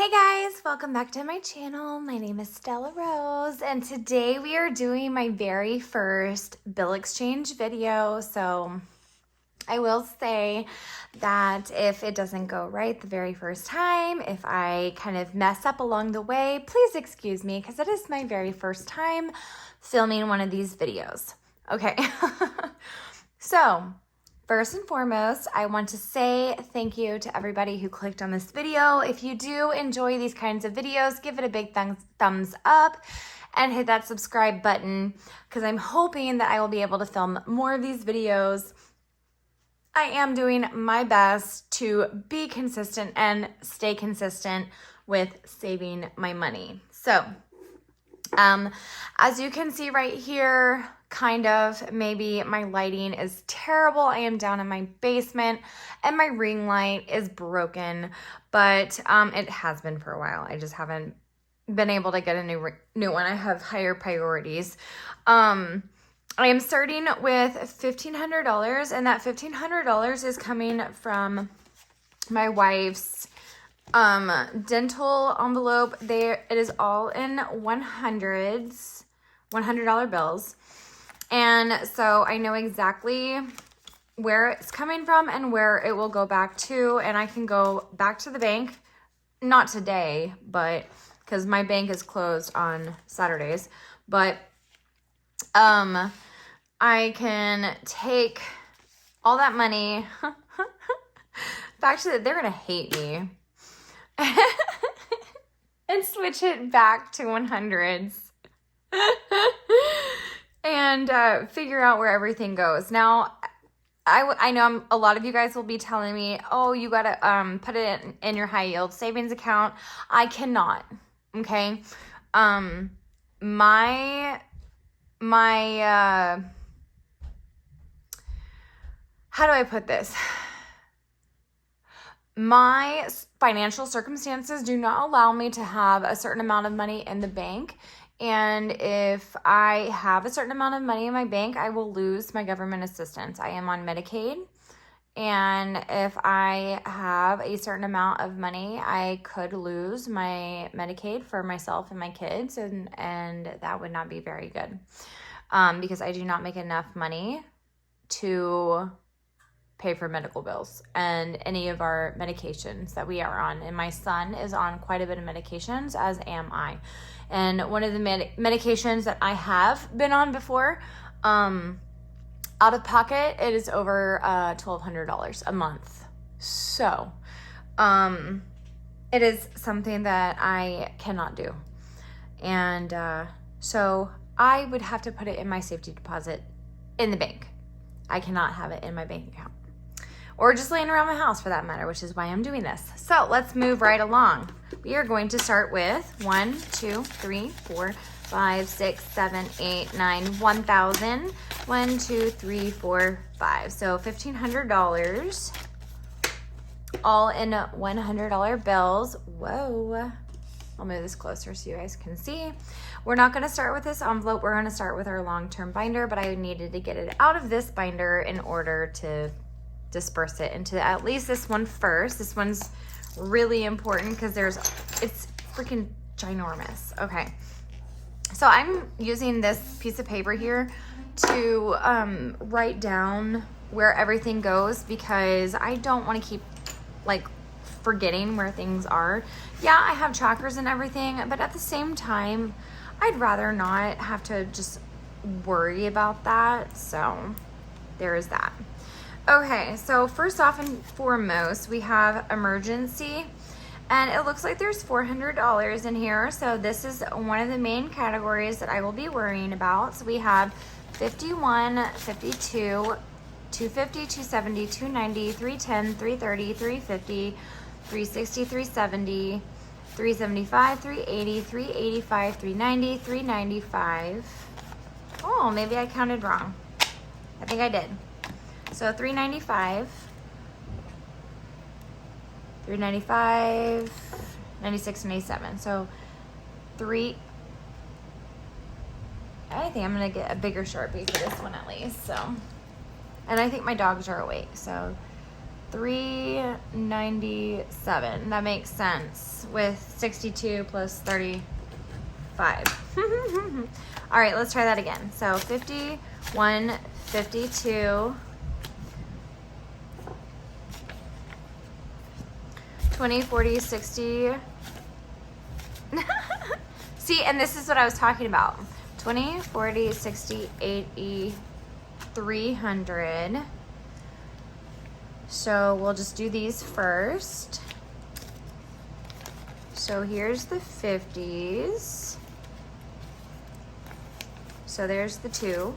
Hey guys, welcome back to my channel. My name is Stella Rose, and today we are doing my very first bill exchange video. So I will say that if it doesn't go right the very first time, if I kind of mess up along the way, please excuse me because it is my very first time filming one of these videos. Okay, so first and foremost, I want to say thank you to everybody who clicked on this video. If you do enjoy these kinds of videos, give it a big thumbs up and hit that subscribe button because I'm hoping that I will be able to film more of these videos. I am doing my best to be consistent and stay consistent with saving my money. So, as you can see right here, kind of, maybe my lighting is terrible. I am down in my basement and my ring light is broken, but it has been for a while. I just haven't been able to get a new one. I have higher priorities. I am starting with $1,500, and that $1,500 is coming from my wife's dental envelope. It is all in $100 bills. And so I know exactly where it's coming from and where it will go back to, and I can go back to the bank, not today, but because my bank is closed on Saturdays, but I can take all that money back to they're gonna hate me and switch it back to 100s and figure out where everything goes. Now, I know a lot of you guys will be telling me, oh, you gotta put it in your high yield savings account. I cannot, okay? My how do I put this? My financial circumstances do not allow me to have a certain amount of money in the bank. And if I have a certain amount of money in my bank, I will lose my government assistance. I am on Medicaid. And if I have a certain amount of money, I could lose my Medicaid for myself and my kids. And that would not be very good. Because I do not make enough money to pay for medical bills and any of our medications that we are on. And my son is on quite a bit of medications, as am I. And one of the medications that I have been on before, out of pocket, it is over $1,200 a month. So, it is something that I cannot do. And so I would have to put it in my safety deposit in the bank. I cannot have it in my bank account. Or just laying around my house for that matter, which is why I'm doing this. So let's move right along. We are going to start with 1, 2, 3, 4, 5, 6, 7, 8, 9, 1,000. 1, 2, 3, 4, 5. So $1,500. All in $100 bills. Whoa. I'll move this closer so you guys can see. We're not going to start with this envelope. We're going to start with our long-term binder, but I needed to get it out of this binder in order to disperse it into at least this one first. This one's really important because it's freaking ginormous. Okay. So I'm using this piece of paper here to write down where everything goes because I don't want to keep forgetting where things are. Yeah, I have trackers and everything, but at the same time, I'd rather not have to just worry about that. So there is that. Okay, so first off and foremost, we have emergency, and it looks like there's $400 in here. So this is one of the main categories that I will be worrying about. So we have 51, 52, 250, 270, 290, 310, 330, 350, 360, 370, 375, 380, 385, 390, 395. Oh, maybe I counted wrong. I think I did. So 395, 395, 96, 97. So I think I'm gonna get a bigger Sharpie for this one at least. So, and I think my dogs are awake. So $397. That makes sense with 62 plus 35. All right, let's try that again. So 51, 52, 20, 40, 60. See, and this is what I was talking about. 20, 40, 60, 80, 300. So we'll just do these first. So here's the 50s. So there's the 2.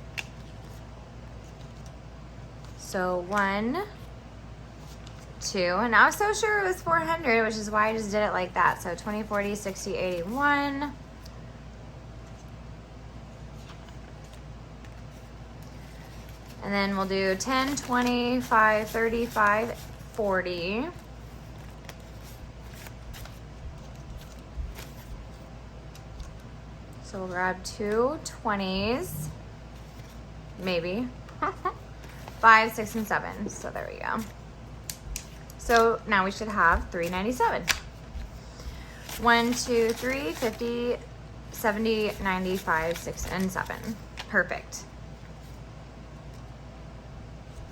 So 1, 2, and I was so sure it was 400, which is why I just did it like that. So 20, 40, 60, 81. And then we'll do 10, 25, 35, 40. So we'll grab 2 20s, maybe. 5, 6, and 7. So there we go. So now we should have 397. 1, 2, 3, 50, 70, 95, 6, and 7. Perfect.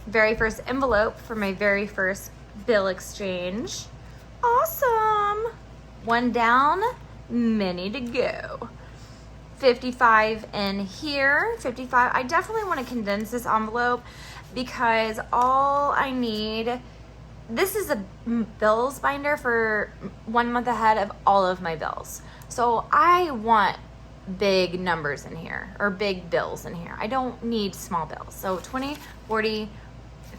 Very first envelope for my very first bill exchange. Awesome. 1 down, many to go. 55 in here. 55. I definitely want to condense this envelope because all I need, this is a bills binder for 1 month ahead of all of my bills. So I want big numbers in here, or big bills in here. I don't need small bills. So 20, 40,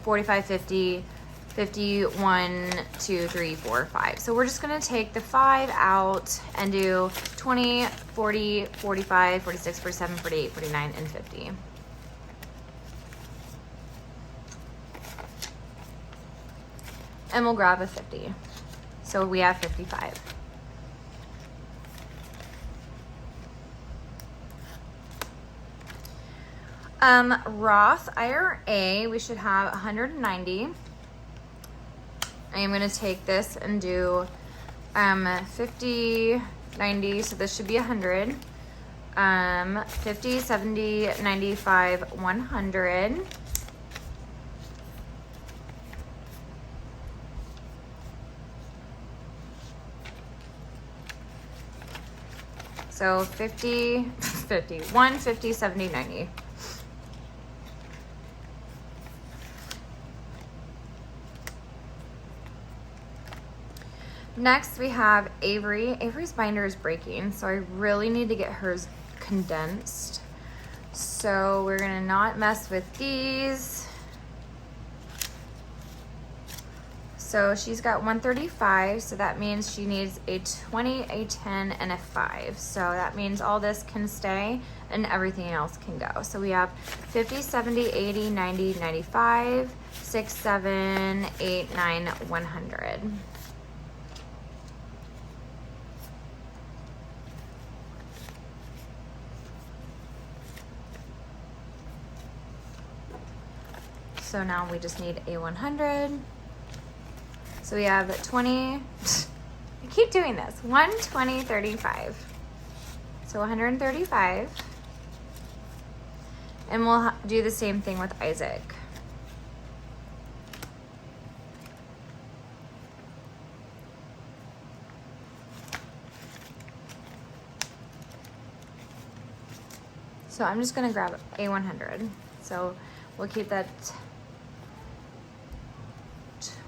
45, 50, 51, 2, 3, 4, 5. So we're just going to take the 5 out and do 20, 40, 45, 46, 47, 48, 49, and 50. And we'll grab a 50. So we have 55. Roth IRA, we should have 190. I am going to take this and do 50, 90, so this should be 100. 50, 70, 95, 100. So 50, 51, 50, 70, 90. Next we have Avery. Avery's binder is breaking, so I really need to get hers condensed. So we're gonna not mess with these. So she's got 135, so that means she needs a 20, a 10, and a 5. So that means all this can stay and everything else can go. So we have 50, 70, 80, 90, 95, 6, 7, 8, 9, 100. So now we just need a 100. So we have 20, I keep doing this, 1, 20, 35. So 135. And we'll do the same thing with Isaac. So I'm just gonna grab a 100. So we'll keep that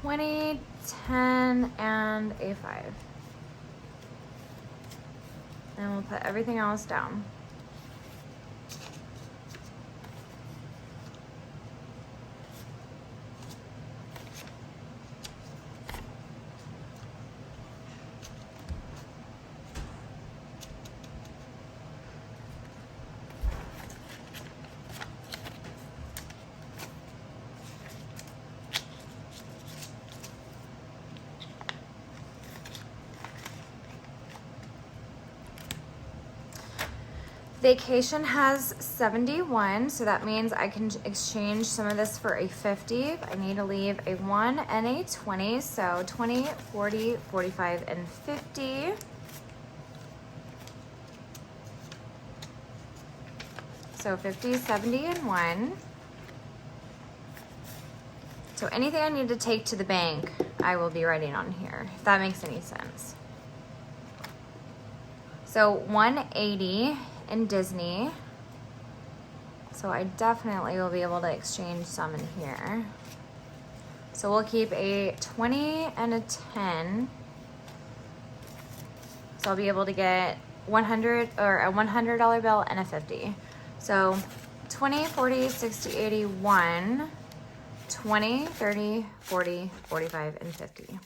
20, 10, and a 5. And we'll put everything else down. Vacation has 71, so that means I can exchange some of this for a 50. I need to leave a 1 and a 20, so 20, 40, 45, and 50. So 50, 70, and 1. So anything I need to take to the bank, I will be writing on here, if that makes any sense. So 180 in Disney. So I definitely will be able to exchange some in here. So we'll keep a 20 and a 10. So I'll be able to get 100 or a $100 bill and a 50. So 20, 40, 60, 80, 1, 20, 30, 40, 45, and 50.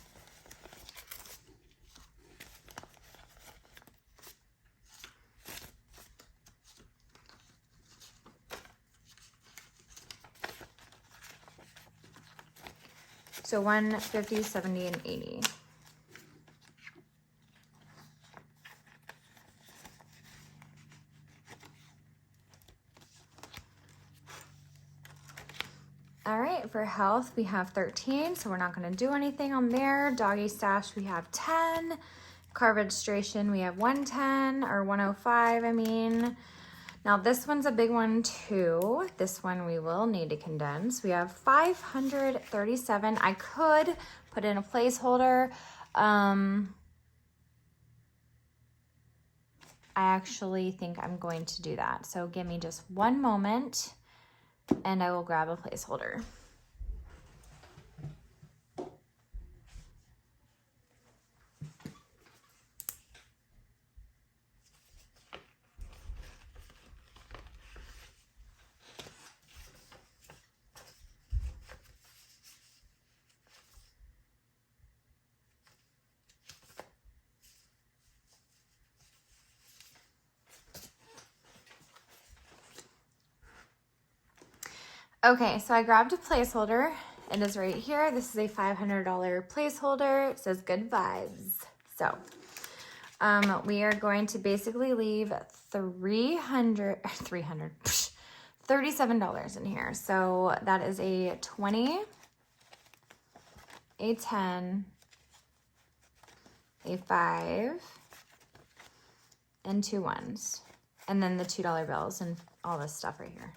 So 1, 50, 70, and 80. All right, for health, we have 13, so we're not gonna do anything on there. Doggy stash, we have 10. Car registration, we have 110, or 105, I mean. Now this one's a big one too. This one we will need to condense. We have 537. I could put in a placeholder. I actually think I'm going to do that. So give me just one moment and I will grab a placeholder. Okay, so I grabbed a placeholder. It is right here. This is a $500 placeholder. It says good vibes. So we are going to basically leave $37 in here. So that is a 20, a 10, a 5, and 2 ones. And then the $2 bills and all this stuff right here.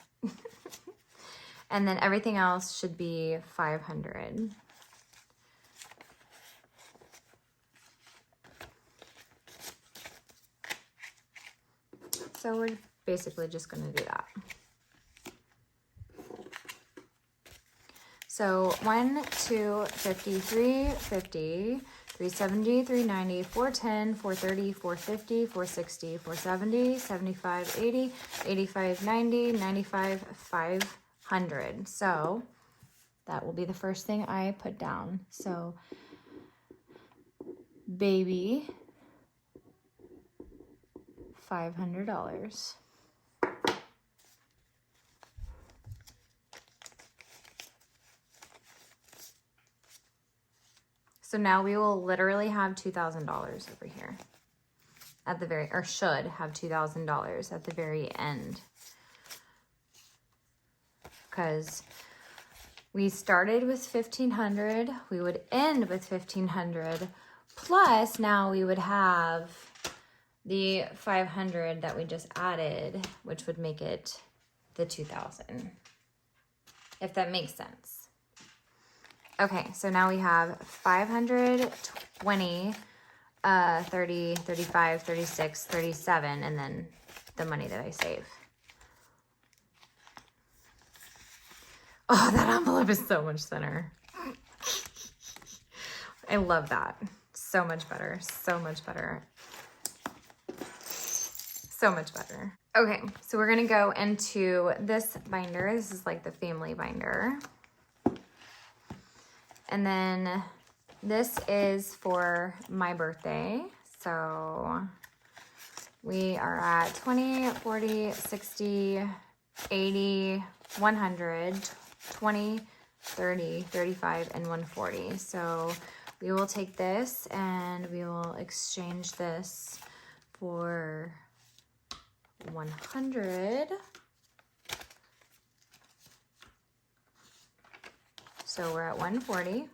And then everything else should be 500. So we're basically just going to do that. So 1, 2, 50, 3, 50, 370, 390, 410, 430, 450, 460, 470, 75, 80, 85, 90, 95, 500. So that will be the first thing I put down. So baby, $500. So now we will literally have $2,000 over here at the very, or should have $2,000 at the very end. Because we started with 1,500, we would end with 1,500, plus now we would have the 500 that we just added, which would make it the 2,000, if that makes sense. Okay, so now we have 500, 20, 30, 35, 36, 37, and then the money that I save. Oh, that envelope is so much thinner. I love that. So much better. So much better. So much better. Okay, so we're going to go into this binder. This is like the family binder. And then this is for my birthday. So we are at 20, 40, 60, 80, 100, 20, 30, 35, and 140. So we will take this and we will exchange this for 100. So we're at 140.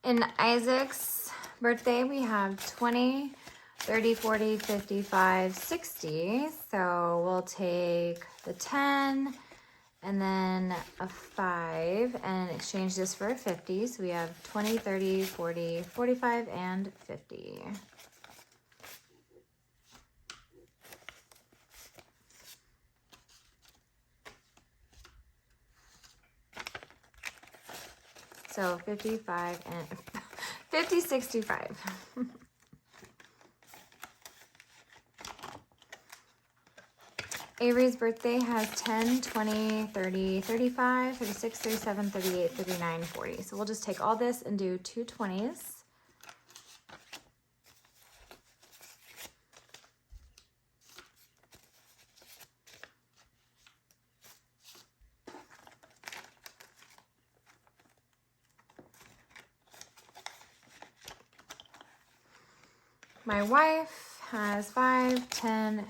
In Isaac's birthday, we have 20, 30, 40, 55, 60. So we'll take the 10 and then a 5 and exchange this for a 50. So we have 20, 30, 40, 45, and 50. So 55 and 50, 65. Avery's birthday has 10, 20, 30, 35, 36, 37, 38, 39, 40. So we'll just take all this and do 2 20s. My wife has 5, 10,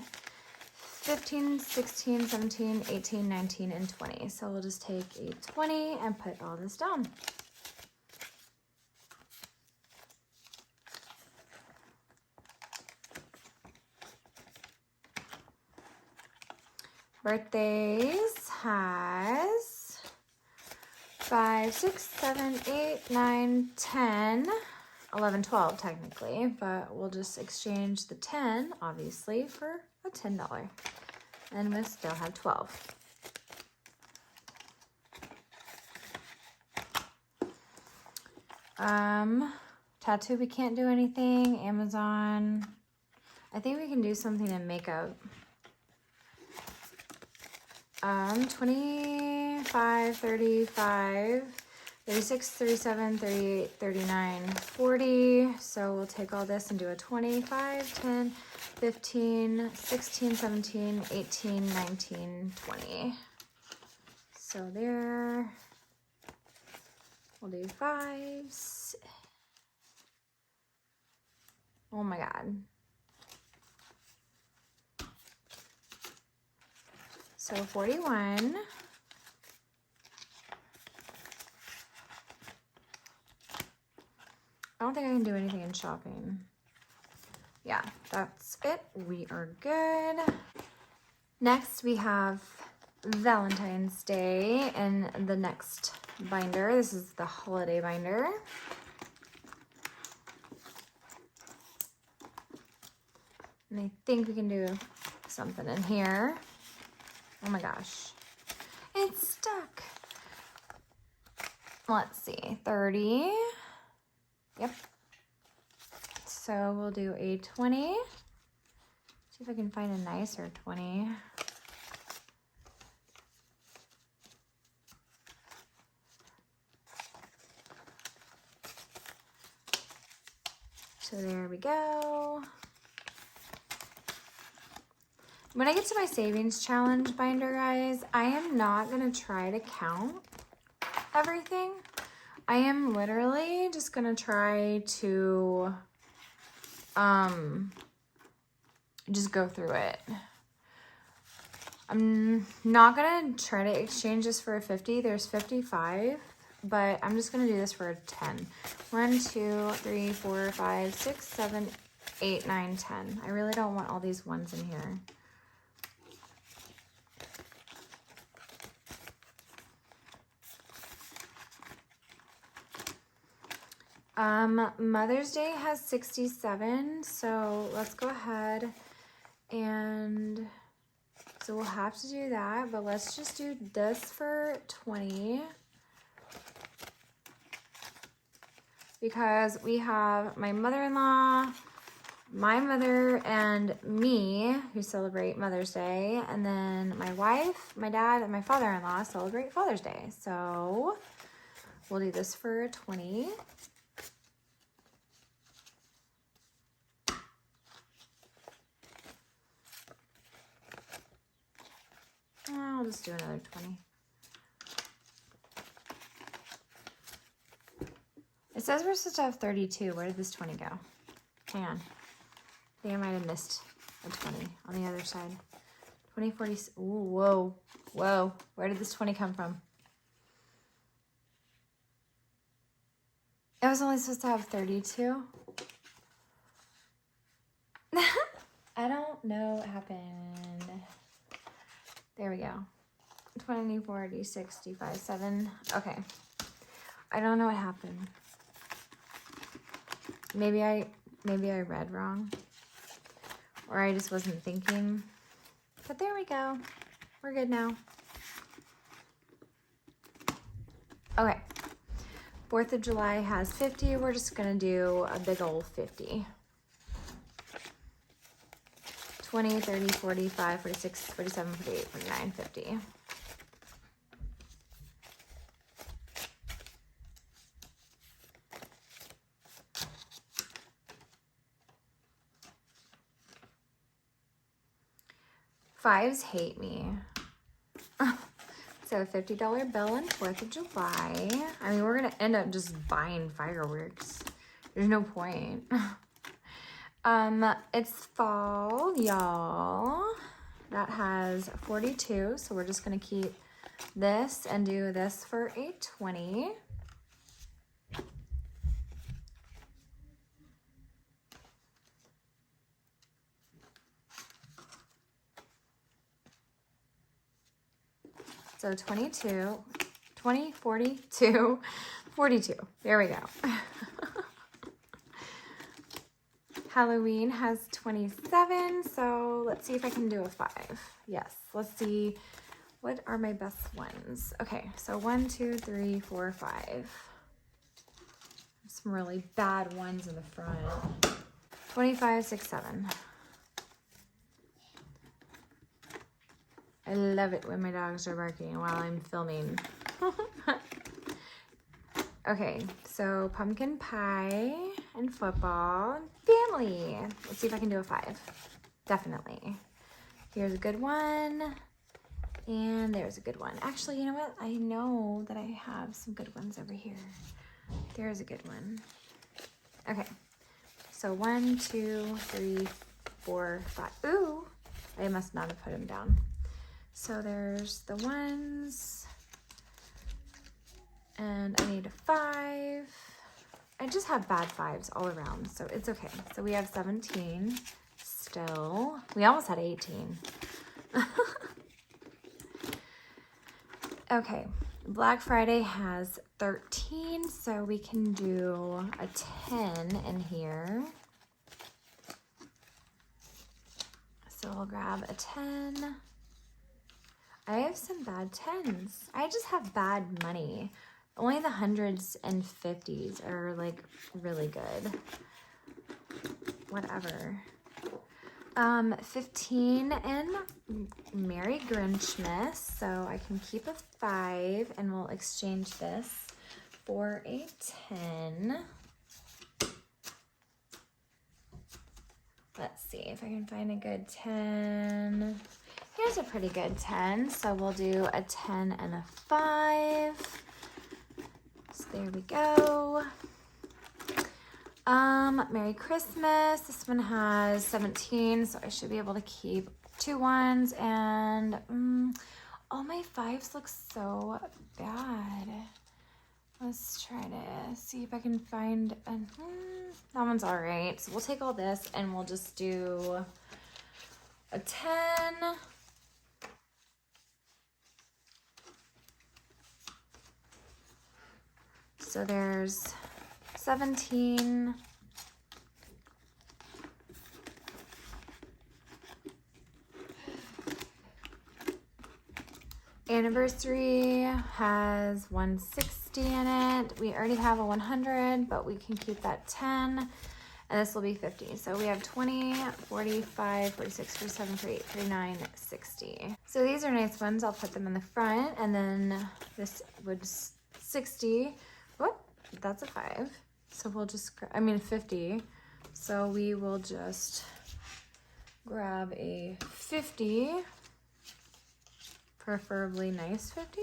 15, 16, 17, 18, 19, and 20. So we'll just take a 20 and put all this down. Birthdays has 5, 6, 7, 8, 9, 10, 11, 12 technically, but we'll just exchange the 10, obviously, for a $10. And we'll still have 12. Tattoo, we can't do anything. Amazon, I think we can do something in makeup. 25, 35, 36, 37, 38, 39, 40. So we'll take all this and do a 25, 10, 15, 16, 17, 18, 19, 20. So there, we'll do 5s. Oh my God. So 41. I don't think I can do anything in shopping. Yeah, that's it. We are good. Next, we have Valentine's Day in the next binder. This is the holiday binder. And I think we can do something in here. Oh my gosh. It's stuck. Let's see. 30. Yep. So we'll do a 20. See if I can find a nicer 20. So there we go. When I get to my savings challenge binder, guys, I am not going to try to count everything. I am literally just going to try to just go through it. I'm not going to try to exchange this for a 50. There's 55, but I'm just going to do this for a 10. 1, 2, 3, 4, 5, 6, 7, 8, 9, 10. I really don't want all these ones in here. Mother's Day has 67, so let's go ahead and so we'll have to do that, but let's just do this for 20 because we have my mother-in-law, my mother, and me who celebrate Mother's Day, and then my wife, my dad, and my father-in-law celebrate Father's Day. So we'll do this for 20. I'll just do another 20. It says we're supposed to have 32. Where did this 20 go? Hang on. I think I might have missed a 20 on the other side. 20, 40. Ooh, whoa. Whoa. Where did this 20 come from? I was only supposed to have 32. I don't know what happened. There we go. 20, 40, 65, 7. Okay. I don't know what happened. Maybe I read wrong. Or I just wasn't thinking. But there we go. We're good now. Okay. 4th of July has 50. We're just going to do a big old 50. 20, 30, 45, 46, 47, 48, 49, 50. Fives hate me. So $50 bill on 4th of July. I mean, we're going to end up just buying fireworks. There's no point. It's fall, y'all. That has 42. So we're just going to keep this and do this for a 20. So 22, 20, 42, 42. There we go. Halloween has 27, so let's see if I can do a 5. Yes, let's see. What are my best ones? Okay, so 1, 2, 3, 4, 5. Some really bad ones in the front. 25, 6, 7. I love it when my dogs are barking while I'm filming. Okay, so pumpkin pie and football and family. Let's see if I can do a 5. Definitely. Here's a good one. And there's a good one. Actually, you know what? I know that I have some good ones over here. There's a good one. Okay. So 1, 2, 3, 4, 5. Ooh, I must not have put them down. So there's the ones, and I need a 5. I just have bad 5s all around, so it's okay. So we have 17 still. We almost had 18. Okay, Black Friday has 13, so we can do a 10 in here. So we'll grab a 10. I have some bad 10s. I just have bad money. Only the 100s and 50s are like really good. Whatever. 15 in Merry Grinchmas. So I can keep a 5 and we'll exchange this for a 10. Let's see if I can find a good 10. Here's a pretty good 10, so we'll do a 10 and a 5. So there we go. Merry Christmas. This one has 17, so I should be able to keep 2 1s, and all my 5s look so bad. Let's try to see if I can find a, that one's all right. So we'll take all this and we'll just do a 10. So there's 17. Anniversary has 160 in it. We already have a 100, but we can keep that 10. And this will be 50. So we have 20, 45, 46, 47, 48, 49, 60. So these are nice ones. I'll put them in the front. And then this was 60. Whoop, that's a 5. So we'll just, 50. So we will just grab a 50. Preferably nice 50.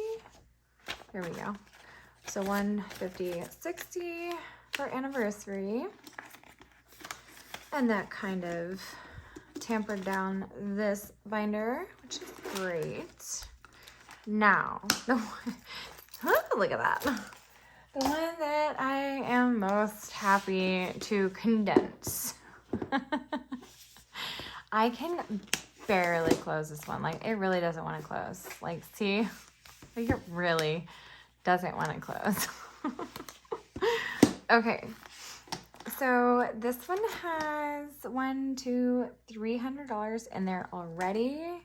Here we go. So 150, 60. for anniversary. And that kind of tampered down this binder, which is great. Now, the one, look at that. The one that I am most happy to condense. I can barely close this one. Like, it really doesn't want to close. Like, see? Like, it really doesn't want to close. Okay. So this one has $300 in there already.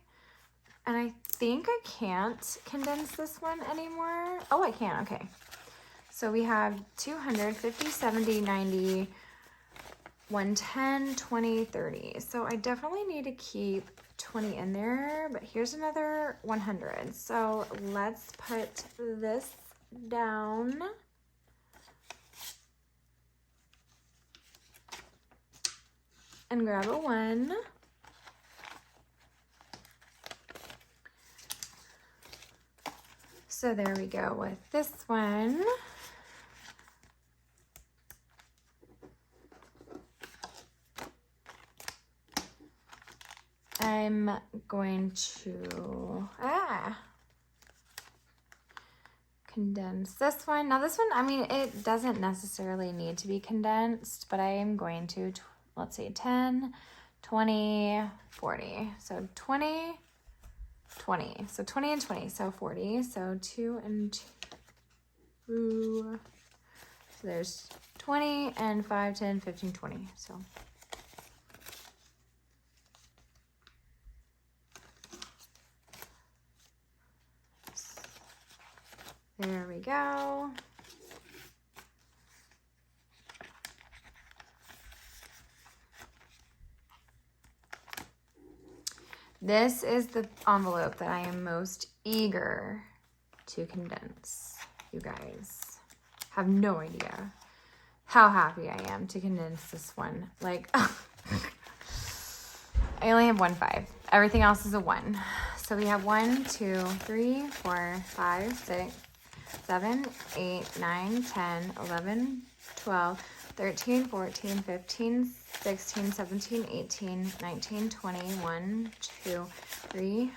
And I think I can't condense this one anymore. Oh, I can. Okay. So we have 200, 50, 70, 90, 110, 20, 30. So I definitely need to keep 20 in there, but here's another 100. So let's put this down. And grab a 1. So there we go with this one. I'm going to condense this one. Now this one, I mean, it doesn't necessarily need to be condensed, but I am going to, let's see, 10, 20, 40. So 20, 20. So 20 and 20, so 40. So 2 and 2. So there's 20 and 5, 10, 15, 20. So there we go. This is the envelope that I am most eager to condense. You guys have no idea how happy I am to condense this one. Like, I only have 1 5. Everything else is a 1. So we have 1, 2, 3, 4, 5, 6, 7, 8, 9, 10, 11, 12, 13, 14, 15, 16, 17, 18, 19, 20, 1, 2, 3,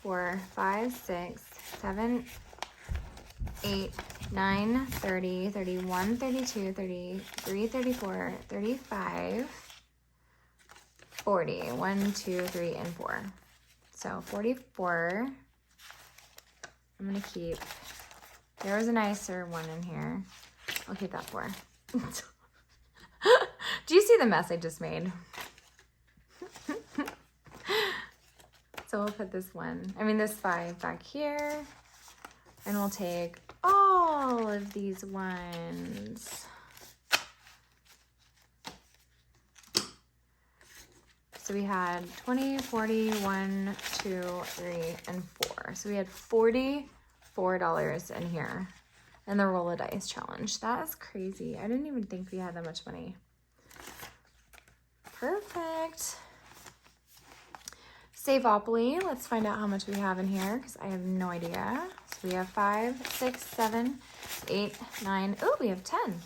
4, 5, 6, 7, 8, 9, 30, 31, 32, 33, 34, 35, 40. 1, 2, 3, and 4. So 44. I'm going to keep, there was a nicer one in here. I'll keep that 4. Do you see the mess I just made? So we'll put this 5 back here. And we'll take all of these ones. So we had 20, 40, 1, 2, 3, and 4. So we had $44 in here in the roll of dice challenge. That is crazy. I didn't even think we had that much money. Perfect. Savopoly. Let's find out how much we have in here because I have no idea. So we have 5, 6, 7, 8, 9. Oh, we have 10.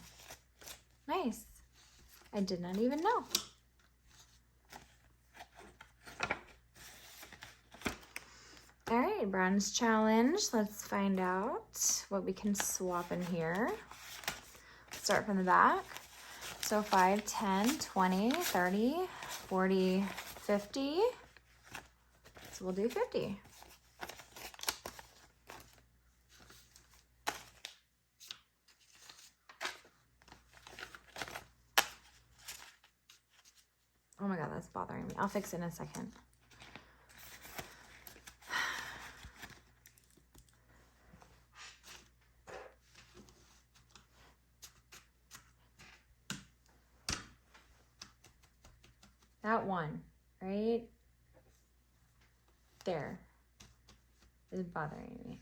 Nice. I did not even know. All right, bronze challenge. Let's find out what we can swap in here. Start from the back. So 5, 10, 20, 30, 40, 50. So we'll do 50. Oh my God, that's bothering me. I'll fix it in a second. That one, right there, is bothering me.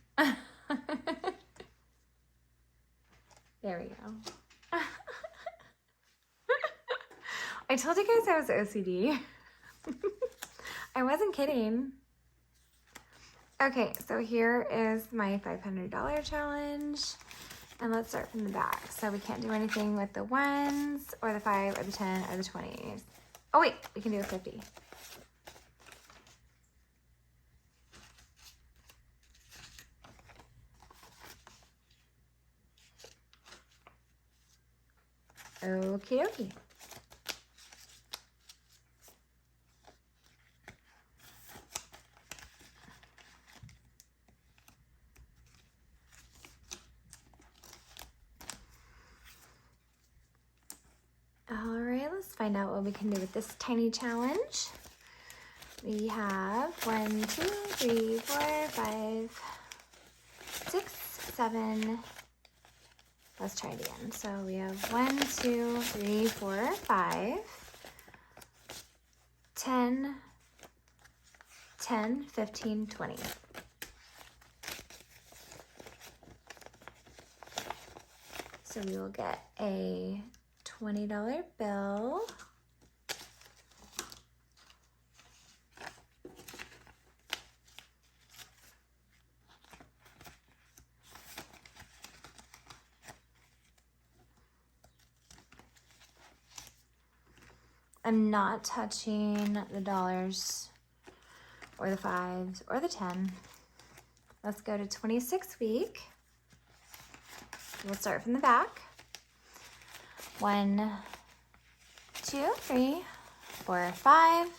There we go. I told you guys I was OCD. I wasn't kidding. Okay, so here is my $500 challenge. And let's start from the back. So we can't do anything with the 1s or the 5 or the 10 or the 20s. Oh wait, we can do a 50. Okie dokie. All right, let's find out what we can do with this tiny challenge. We have 1, 2, 3, 4, 5, 6, 7. Let's try it again. So we have 1, 2, 3, 4, 5, 10, 10, 15, 20. So we will get a $20 bill. I'm not touching the dollars or the 5s or the 10. Let's go to 26 week. We'll start from the back. 1, 2, 3, 4, 5.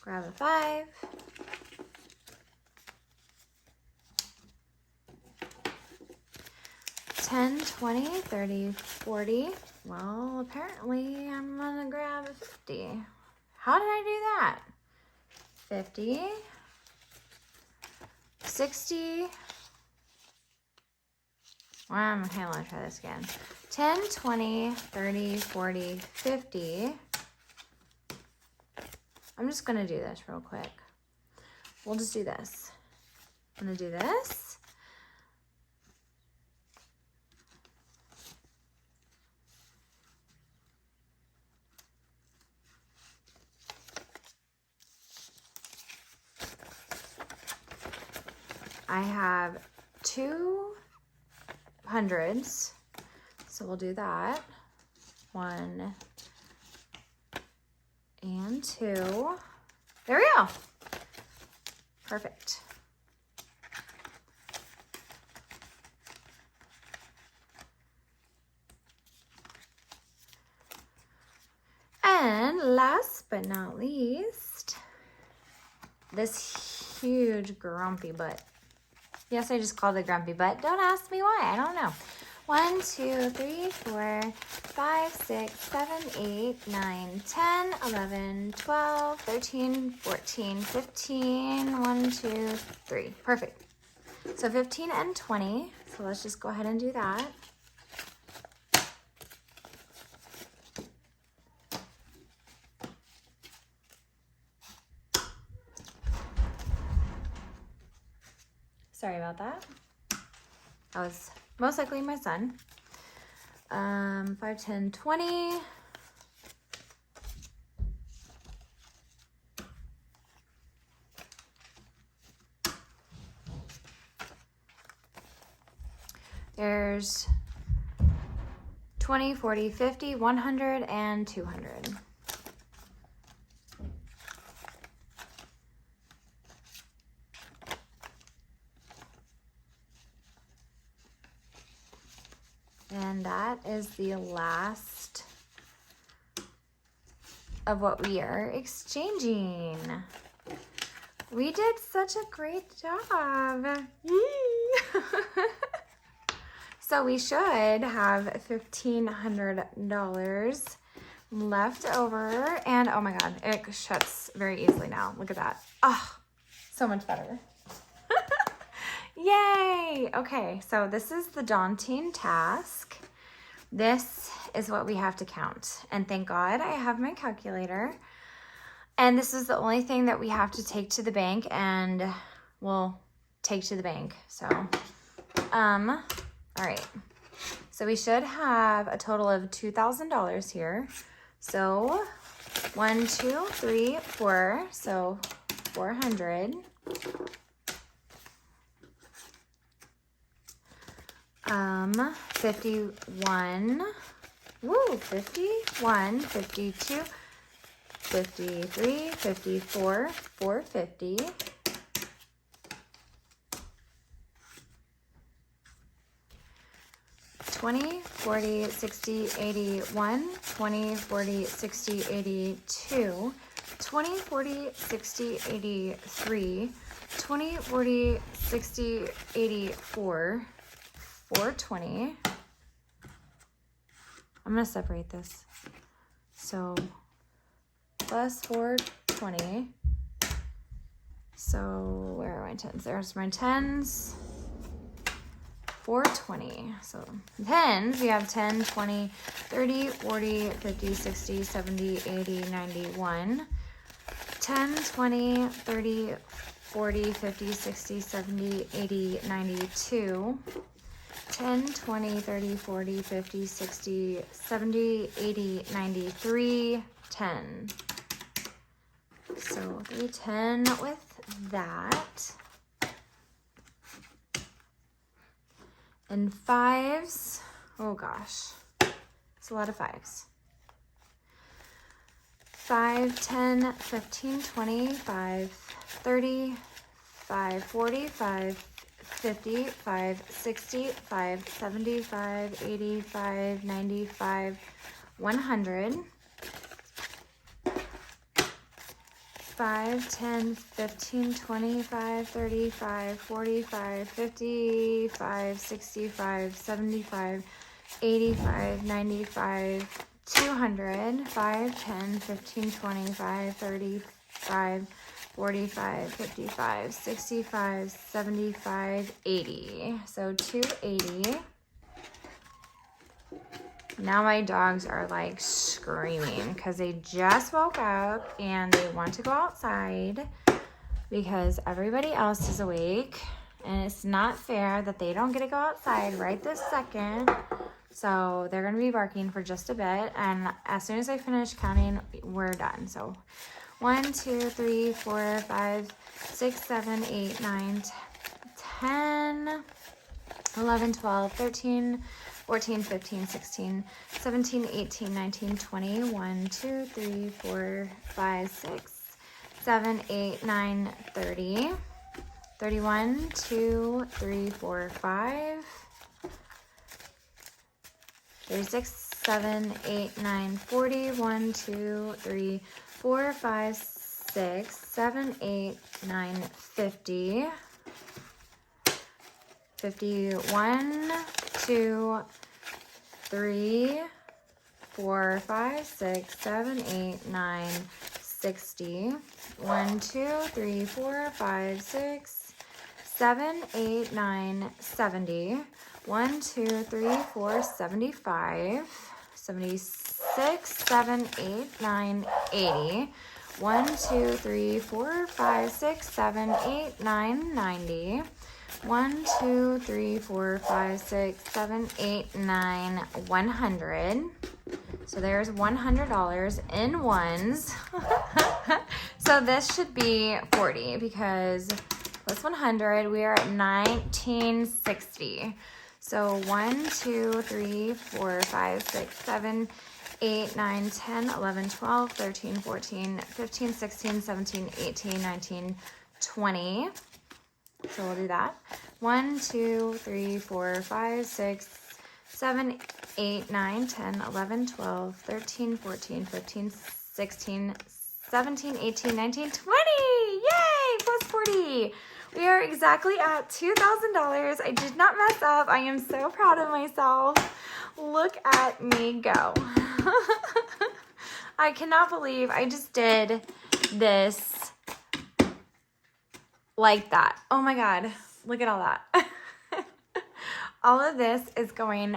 Grab a 5. $10, $20, $30, $40. Well, apparently I'm gonna grab a 50. How did I do that? 50, 60. Well, okay, I'm gonna try this again. 10, 20, 30, 40, 50. I'm just gonna do this real quick. We'll just do this. I'm gonna do this. I have 2 hundreds, so we'll do that. 1 and 2. There we go. Perfect. And last but not least, this huge grumpy butt. Yes, I just called it grumpy butt. Don't ask me why. I don't know. 1, 2, 3, 4, 5, 6, 7, 8, 9, 10, 11, 12, 13, 14, 15. 1, 2, 3. Perfect. So 15 and 20. So let's just go ahead and do that. Sorry about that. That was most likely my son. 5, 10, 20. There's 20, 40, 50, 100, and 200. And that is the last of what we are exchanging. We did such a great job. So we should have $1,500 left over. And oh my God, it shuts very easily now. Look at that. Oh, so much better. Yay! Okay, so this is the daunting task. This is what we have to count. And thank God I have my calculator. And this is the only thing that we have to take to the bank, and we'll take to the bank. So, all right. So we should have a total of $2,000 here. So 1, 2, 3, 4. So 400. 51, woo, 51, 52, 53, 54, 450, 20, 40, 60, 81, 20, 40, 60, 82, 20, 40, 60, 83, 20, 40, 60, 84, 420. I'm going to separate this. So plus 420. So where are my tens? There's my tens. 420. So tens, we have 10, 20, 30, 40, 50, 60, 70, 80, 91. 10, 20, 30, 40, 50, 60, 70, 80, 92. 10, 20, 30, 40, 50, 60, 70, 80, 93, 10. So 310 with that. And fives, oh gosh, it's a lot of fives. 5, 10, 15, 20, 5, 30, 5, 40, 5, 50, 5, 60, 5, 70, 5, 80, 5, 95, 100. 5, 10, 15, 25, 35, 45, 55, 65, 75, 85, 95, 200, 5, 10, 15, 25, 35, 45, 55, 65, 75, 80. So 280. Now my dogs are like screaming because they just woke up and they want to go outside because everybody else is awake. And it's not fair that they don't get to go outside right this second. So they're going to be barking for just a bit. And as soon as I finish counting, we're done. So 1, 2, 3, 4, 5, 6, 7, 8, 9, 10, 11, 12, 13, 14, 15, 16, 17, 18, 19, 20, 1, 2, 3, 4, 5, 6, 7, 8, 9, 30, 31, 2, 3, 4, 5, 36, 7, 8, 9, 40, 1, 2, 3, 4, 5, 6, 7, 8, 9, 50, 51, 2, 3, 4, 5, 6, 7, 8, 9, 60. 1, 2, 3, 4, 5, 6, 7, 8, 9, 70. 1, 2, 3, 4, 75. 76, 7, 8, 9, 80. 1, 2, 3, 4, 5, 6, 7, 8, 9, 90. 1, 2, 3, 4, 5, 6, 7, 8, 9, 100. So there's $100 in ones. So this should be 40 because plus 100, we are at 1960. So 1, 2, 3, 4, 5, 6, 7, 8, 9, 10, 11, 12, 13, 14, 15, 16, 17, 18, 19, 20. So we'll do that. 1, 2, 3, 4, 5, 6, 7, 8, 9, 10, 11, 12, 13, 14, 15, 16, 17, 18, 19, 20. Yay! Plus 40. We are exactly at $2,000. I did not mess up. I am so proud of myself. Look at me go. I cannot believe I just did this like that. Oh my God. Look at all that. All of this is going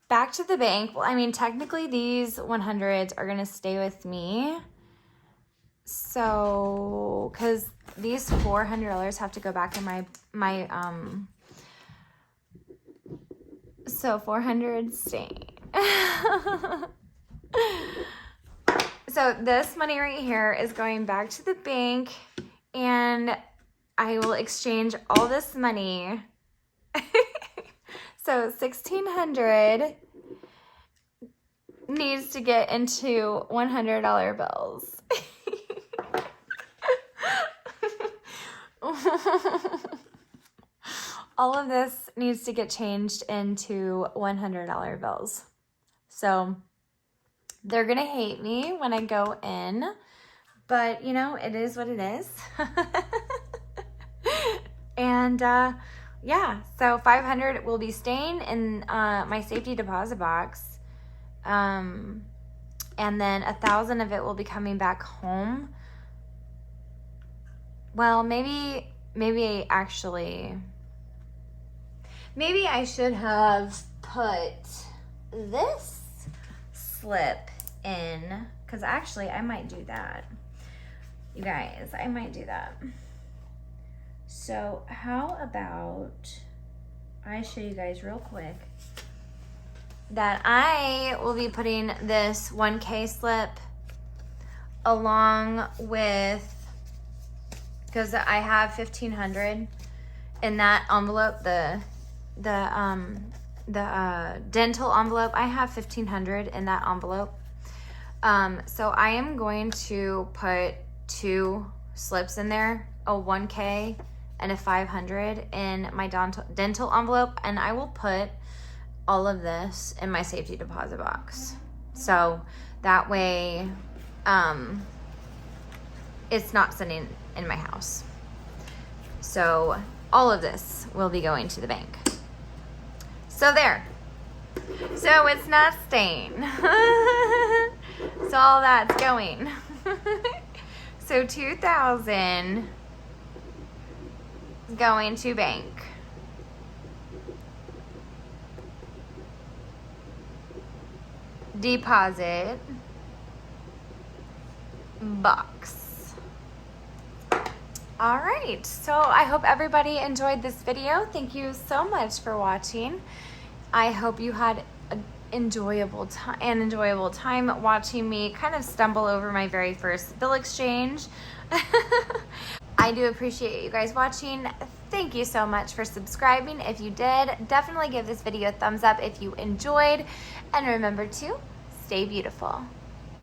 back to the bank. Well, I mean, technically these 100s are going to stay with me. So, because these $400 have to go back in my so 400 stay. So this money right here is going back to the bank, and I will exchange all this money So 1,600 needs to get into $100 bills. All of this needs to get changed into $100 bills. So they're going to hate me when I go in, but you know, it is what it is. And yeah, so 500 will be staying in my safety deposit box. And then 1,000 of it will be coming back home. Well, maybe I should have put this slip in, because actually I might do that. You guys, I might do that. So how about I show you guys real quick that I will be putting this 1K slip along with, because I have 1,500 in that envelope, the dental envelope. I have 1,500 in that envelope. So I am going to put 2 slips in there, a 1K and a 500 in my dental envelope, and I will put all of this in my safety deposit box. So that way it's not sitting in my house. So all of this will be going to the bank. So there. So it's not staying. So all that's going. So 2,000 is going to bank. Deposit box. All right, so I hope everybody enjoyed this video. Thank you so much for watching. I hope you had an enjoyable time watching me kind of stumble over my very first bill exchange. I do appreciate you guys watching. Thank you so much for subscribing. If you did, definitely give this video a thumbs up if you enjoyed, and remember to stay beautiful.